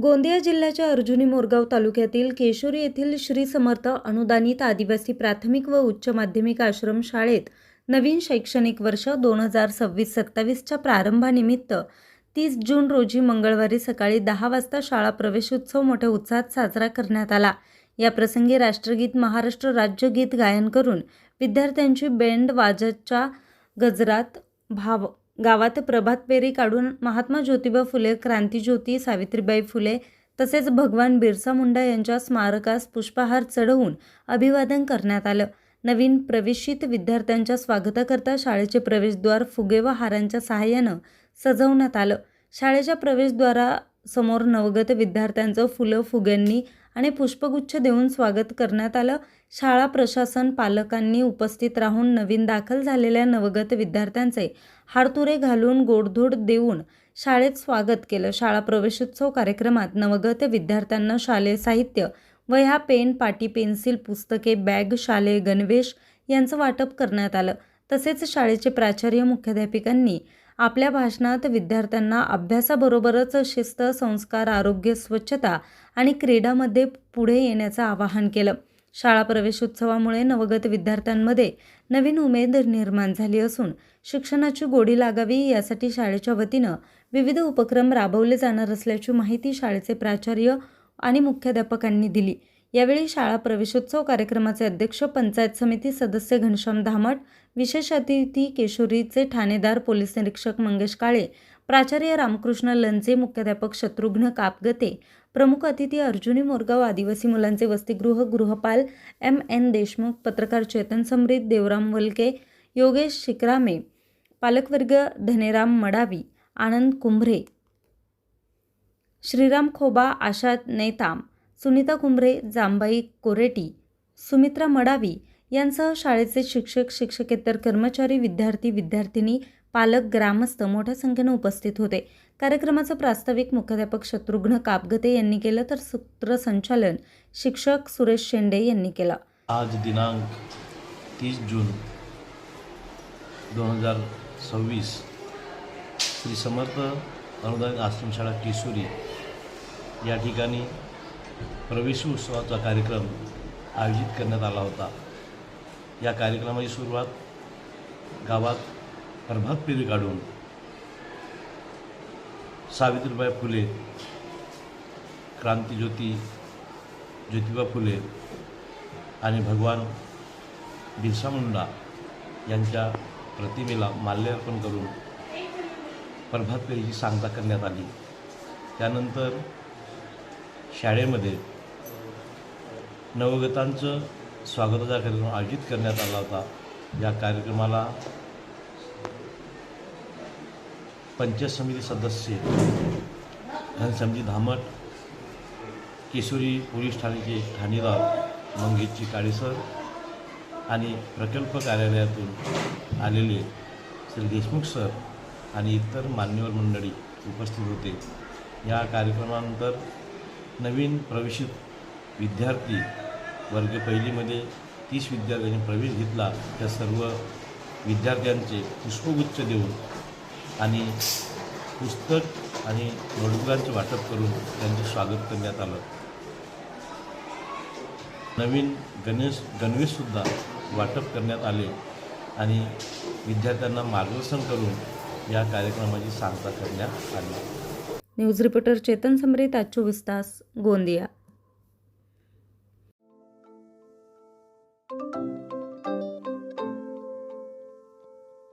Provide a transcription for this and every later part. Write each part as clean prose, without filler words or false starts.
गोंदिया जिल्ह्याच्या अर्जुनी मोरगाव तालुक्यातील केशोरी येथील श्री समर्थ अनुदानित आदिवासी प्राथमिक व उच्च माध्यमिक आश्रम शाळेत नवीन शैक्षणिक वर्ष 2026-27च्या प्रारंभानिमित्त 30 जून रोजी मंगळवारी सकाळी 10 वाजता शाळा प्रवेशोत्सव मोठ्या उत्साहात साजरा करण्यात आला। या प्रसंगी राष्ट्रगीत, महाराष्ट्र राज्यगीत गायन करून विद्यार्थ्यांची बँड वाजच्या गजरात गावात प्रभात फेरी काढून महात्मा ज्योतिबा फुले, क्रांतिज्योती सावित्रीबाई फुले तसेच भगवान बिरसा मुंडा यांच्या स्मारकास पुष्पहार चढवून अभिवादन करण्यात आलं। नवीन प्रवेशित विद्यार्थ्यांच्या स्वागताकरता शाळेचे प्रवेशद्वार फुगे व हारांच्या सहाय्यानं सजवण्यात आलं। शाळेच्या प्रवेशद्वारासमोर नवगत विद्यार्थ्यांचं फुलं, फुग्यांनी आणि पुष्पगुच्छ देऊन स्वागत करण्यात आलं। शाळा प्रशासन, पालकांनी उपस्थित राहून नवीन दाखल झालेल्या नवगत विद्यार्थ्यांचे हारतुरे घालून गोडधोड देऊन शाळेत स्वागत केलं। शाळा प्रवेशोत्सव कार्यक्रमात नवगत विद्यार्थ्यांना शालेय साहित्य, वह्या, पेन, पाटी, पेन्सिल, पुस्तके, बॅग, शालेय गणवेश यांचं वाटप करण्यात आलं। तसेच शाळेचे प्राचार्य, मुख्याध्यापिकांनी आपल्या भाषणात विद्यार्थ्यांना अभ्यासाबरोबरच शिस्त, संस्कार, आरोग्य, स्वच्छता आणि क्रीडामध्ये पुढे येण्याचं आवाहन केलं। शाळा प्रवेशोत्सवामुळे नवगत विद्यार्थ्यांमध्ये नवीन उमेद निर्माण झाली असून शिक्षणाची गोडी लागावी यासाठी शाळेच्या वतीनं विविध उपक्रम राबवले जाणार असल्याची माहिती शाळेचे प्राचार्य आणि मुख्याध्यापकांनी दिली। यावेळी शाळा प्रवेशोत्सव कार्यक्रमाचे अध्यक्ष, पंचायत समिती सदस्य घनश्याम धामट, विशेष अतिथी केशोरीचे ठाणेदार पोलीस निरीक्षक मंगेश काळे, प्राचार्य रामकृष्ण लंचे, मुख्याध्यापक शत्रुघ्न कापगते, प्रमुख अतिथी अर्जुनी मोरगाव आदिवासी मुलांचे वसतिगृह गृहपाल M.N. देशमुख, पत्रकार चेतन समरीत, देवराम वलके, योगेश शिकरामे, पालकवर्ग धनेराम मडावी, आनंद कुंभरे, श्रीराम खोबा, आशा नेताम, सुनीता कुंभरे, जांबाई कोरेटी, सुमित्रा मडावी यांसह शाळेचे शिक्षक, शिक्षकेतर कर्मचारी, विद्यार्थी, विद्यार्थिनी, पालक, ग्रामस्थ मोठ्या संख्येने उपस्थित होते। कार्यक्रमाचं प्रास्ताविक मुख्याध्यापक शत्रुघ्न कापगते यांनी केलं तर सूत्रसंचालन शिक्षक सुरेश शेंडे यांनी केलं। आज दिनांक 30 जून 2026 श्री समर्थ अनुदानित आश्रमशाळा केशोरी या ठिकाणी प्रवेशोत्सवाचा कार्यक्रम आयोजित करण्यात आला होता। या कार्यक्रमाची सुरुवात गावात प्रभात फेरी काढून सावित्रीबाई फुले, क्रांतिज्योती ज्योतिबा फुले आणि भगवान बिरसा मुंडा यांच्या प्रतिमेला माल्यार्पण करून प्रभात फेरीची सांगता करण्यात आली। त्यानंतर शाळेमध्ये नवगतांचं स्वागताचा कार्यक्रम आयोजित करण्यात आला होता। या कार्यक्रमाला पंचायत समिती सदस्य घनश्यामजी धामट, केशोरी पोलीस ठाण्याचे ठाणेदार मंगेशजी काळे सर आणि प्रकल्प कार्यालयातून आलेले श्री देशमुख सर आणि इतर मान्यवर मंडळी उपस्थित होते। या कार्यक्रमानंतर नवीन प्रवेशित विद्यार्थी वर्ग पहिलीमध्ये 30 विद्यार्थ्यांनी प्रवेश घेतला। त्या सर्व विद्यार्थ्यांचे पुष्पगुच्छ देऊन आणि पुस्तक आणि नोटबुकांचे वाटप करून त्यांचे स्वागत करण्यात आलं। नवीन गणवेशसुद्धा वाटप करण्यात आले आणि विद्यार्थ्यांना मार्गदर्शन करून या कार्यक्रमाची सांगता करण्यात आली। न्यूज रिपोर्टर चेतन समरीत, आज 24 तास, गोंदिया।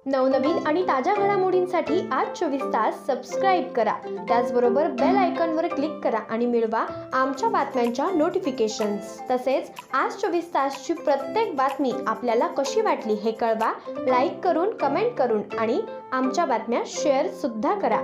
नवनवीन आणि ताज्या घडामोडींसाठी आज 24 तास सबस्क्राईब करा। त्याचबरोबर बेल आयकॉनवर क्लिक करा आणि मिळवा आमच्या बातम्यांच्या नोटिफिकेशन्स। तसेच आज 24 तासची प्रत्येक बातमी आपल्याला कशी वाटली हे कळवा, लाईक करून, कमेंट करून आणि आमच्या बातम्या शेअर सुद्धा करा।